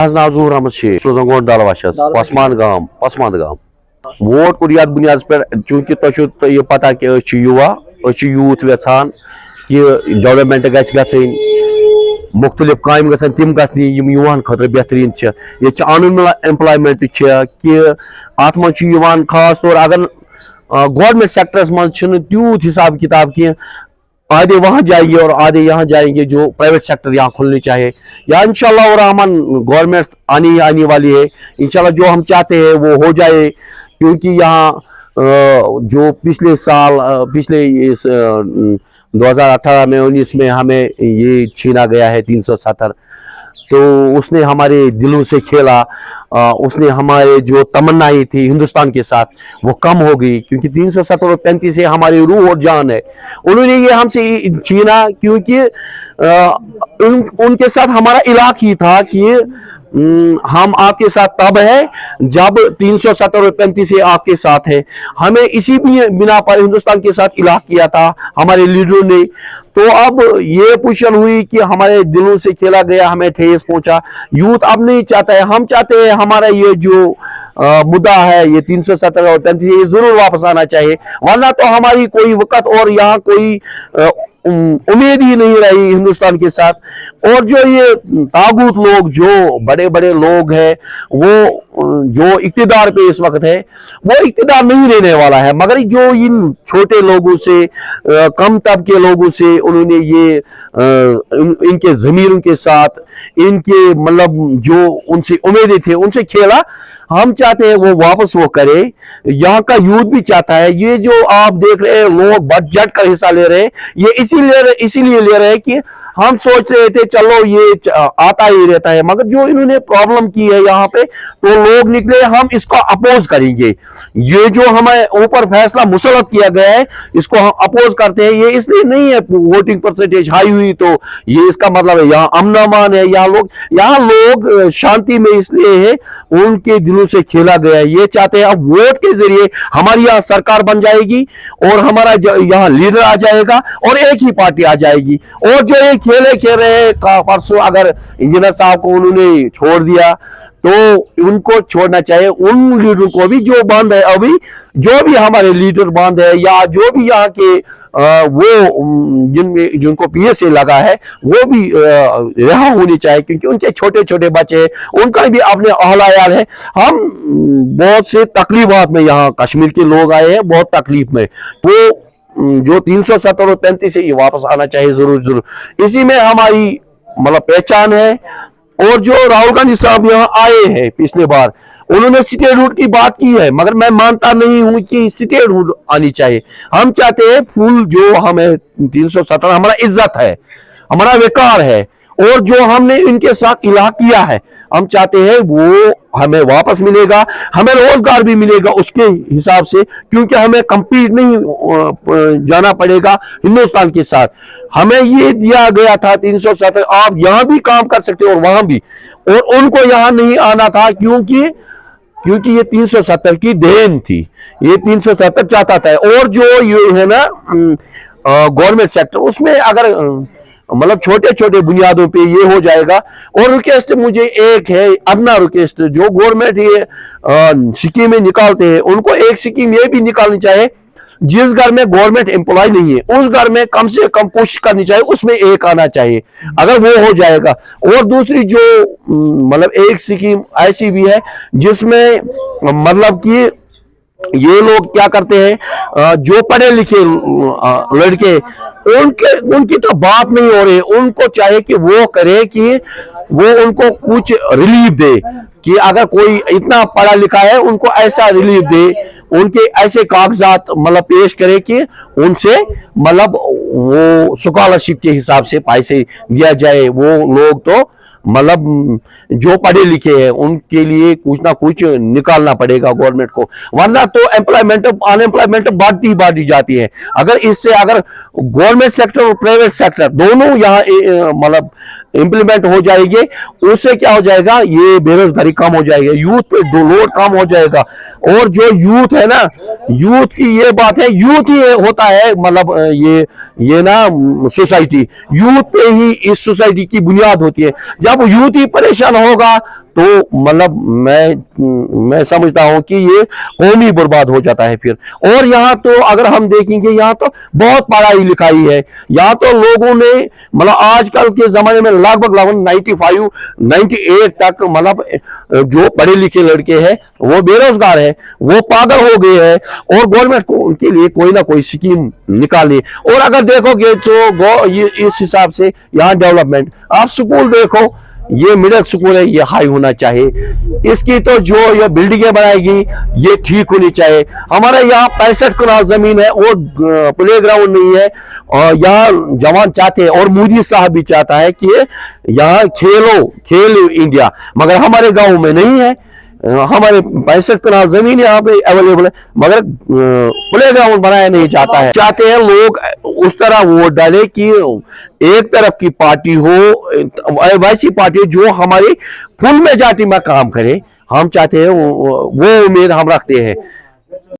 नाव जहूर अहमद शेख सोजंगोट डालवाशस पसमान गाम vote core यथ बुनियाद पे चूंकि तुम ये पता कि युवा यूथ वेछान कि डेवलपमेंट गई मुख्तलिफ काम गसन तम गन खतर बेहतरीन ये अनएम्प्लॉयमेंट कि अत मन खास तौर अगर गवर्नमेंट सेक्टरस मं तूत हिसाब किताब की आधे वहाँ जाएंगे और आधे यहाँ जाएंगे जो प्राइवेट सेक्टर यहाँ खुलनी चाहिए या इंशाल्लाह और रहमान गवर्नमेंट आने वाली है इंशाल्लाह जो हम चाहते हैं वो हो जाए क्योंकि यहाँ जो पिछले साल पिछले इस 2018 में 19 में हमें ये छीना गया है 370 तो उसने हमारे दिलों से खेला उसने हमारे जो तमन्नाएं थी हिंदुस्तान के साथ वो कम हो गई क्योंकि 370 और 35 से हमारी रूह और जान है उन्होंने ये हमसे छीना क्योंकि उनके साथ हमारा इलाक ही था कि हम आपके साथ तब है जब 370 और 35 से आपके साथ है हमें इसी बिना पर हिंदुस्तान के साथ इलाक किया था हमारे लीडरों ने तो अब ये पोजीशन हुई कि हमारे दिलों से खेला गया हमें ठेस पहुंचा यूथ अब नहीं चाहता है हम चाहते हैं हमारा ये जो मुद्दा है ये 370 और 35 ये जरूर वापस आना चाहिए वरना तो हमारी कोई वक़्त और यहाँ कोई उम्मीद ही नहीं रही हिंदुस्तान के साथ और जो ये तागूत लोग जो बड़े बड़े लोग हैं वो जो इक्तिदार पे इस वक्त है वो इक्तिदार नहीं रहने वाला है मगर जो इन छोटे लोगों से कम तब के लोगों से उन्होंने ये इनके ज़मीरों के साथ इनके मतलब जो उनसे उम्मीदें थे उनसे खेला हम चाहते हैं वो वापस वो करे यहाँ का यूथ भी चाहता है ये जो आप देख रहे हैं लोग बजट का हिस्सा ले रहे हैं ये इसीलिए ले रहे हैं कि हम सोच रहे थे चलो ये आता ही रहता है मगर जो इन्होंने प्रॉब्लम की है यहाँ पे तो लोग निकले हम इसको अपोज करेंगे ये जो हमें ऊपर फैसला मुसल्लत किया गया है इसको हम अपोज करते हैं ये इसलिए नहीं है वोटिंग परसेंटेज हाई हुई तो ये इसका मतलब है यहाँ अमन अमान है यहाँ लोग शांति में इसलिए है उनके दिलों से खेला गया है ये चाहते हैं अब वोट के जरिए हमारी यहाँ सरकार बन जाएगी और हमारा यहाँ लीडर आ जाएगा और एक ही पार्टी आ जाएगी और जो ये खेल रहे परसों अगर इंजीनियर साहब को उन्होंने छोड़ दिया तो उनको छोड़ना चाहिए उन लीडरों को भी जो बंद है अभी जो भी हमारे लीडर बंद है या जो भी यहाँ के वो जिनको पीएसए लगा है वो भी रिहा होनी चाहिए क्योंकि उनके छोटे छोटे बच्चे उनका भी अपने अहलायाल है हम बहुत से तकलीफात में यहाँ कश्मीर के लोग आए हैं बहुत तकलीफ में वो जो 370 और 35 से ये वापस आना चाहिए जरूर इसी में हमारी मतलब पहचान है और जो राहुल गांधी साहब यहाँ आए हैं पिछले बार उन्होंने स्टेट रूट की बात की है मगर मैं मानता नहीं हूं कि स्टेट रूट आनी चाहिए हम चाहते हैं फुल जो हमें 370 हमारा इज्जत है हमारा विकार है और जो हमने इनके साथ इलाक किया है हम चाहते हैं वो हमें वापस मिलेगा हमें रोजगार भी मिलेगा उसके हिसाब से क्योंकि हमें कंपीट नहीं जाना पड़ेगा हिंदुस्तान के साथ हमें ये दिया गया था 370 आप यहाँ भी काम कर सकते हो और वहां भी और उनको यहाँ नहीं आना था क्योंकि ये 370 की देन थी ये 370 चाहता था और जो ये है ना गवर्नमेंट सेक्टर उसमें अगर मतलब छोटे छोटे बुनियादों पे ये हो जाएगा और रिक्वेस्ट मुझे एक है अपना रिक्वेस्ट जो गवर्नमेंट ये स्कीमें निकालते हैं उनको एक स्कीम ये भी निकालनी चाहिए जिस घर में गवर्नमेंट एम्प्लॉय नहीं है उस घर में कम से कम कोशिश करनी चाहिए उसमें एक आना चाहिए अगर वो हो जाएगा और दूसरी जो मतलब एक स्कीम ऐसी भी है जिसमें मतलब कि ये लोग क्या करते हैं जो पढ़े लिखे लड़के उनकी तो बात नहीं हो रही उनको चाहिए कि वो करे कि वो उनको कुछ रिलीफ दे कि अगर कोई इतना पढ़ा लिखा है उनको ऐसा रिलीफ दे उनके ऐसे कागजात मतलब पेश करे कि उनसे मतलब वो स्कॉलरशिप के हिसाब से पैसे दिया जाए वो लोग तो मतलब जो पढ़े लिखे हैं उनके लिए कुछ ना कुछ निकालना पड़ेगा गवर्नमेंट को वरना तो अनएम्प्लॉयमेंट बढ़ती जाती है अगर इससे अगर गवर्नमेंट सेक्टर और प्राइवेट सेक्टर दोनों यहाँ मतलब इम्प्लीमेंट हो जाएंगे उससे क्या हो जाएगा ये बेरोजगारी कम हो जाएगी यूथ पे लोड कम हो जाएगा और जो यूथ है ना यूथ की ये बात है यूथ ही होता है मतलब ये ना सोसाइटी यूथ पे ही इस सोसाइटी की बुनियाद होती है जब यूथ ही परेशान होगा तो मतलब मैं समझता हूं कि ये कौम ही बर्बाद हो जाता है फिर। और यहाँ तो अगर हम देखेंगे यहाँ तो बहुत पढ़ाई लिखाई है, यहाँ तो लोगों ने मतलब आजकल के जमाने में लगभग 95 98 तक मतलब जो पढ़े लिखे लड़के हैं वो बेरोजगार है, वो पागल हो गए हैं, और गवर्नमेंट को उनके लिए कोई ना कोई स्कीम निकाले। और अगर देखोगे तो ये इस हिसाब से यहाँ डेवलपमेंट, आप स्कूल देखो, ये मिडिल स्कूल है, ये हाई होना चाहिए, इसकी तो जो ये बिल्डिंगें बनाएगी ये ठीक होनी चाहिए। हमारे यहाँ 65 कनाल जमीन है और प्ले ग्राउंड नहीं है, और यहाँ जवान चाहते हैं और मोदी साहब भी चाहता है कि यहाँ खेलो इंडिया, मगर हमारे गांव में नहीं है। हमारे 65 कनाल जमीन यहाँ पे अवेलेबल है, मगर प्ले ग्राउंड बनाया नहीं जाता है। चाहते हैं लोग उस तरह वोट डाले कि एक तरफ की पार्टी हो, वैसी पार्टी जो हमारी फुल मेजॉरिटी में काम करे। हम चाहते हैं वो उम्मीद हम रखते हैं।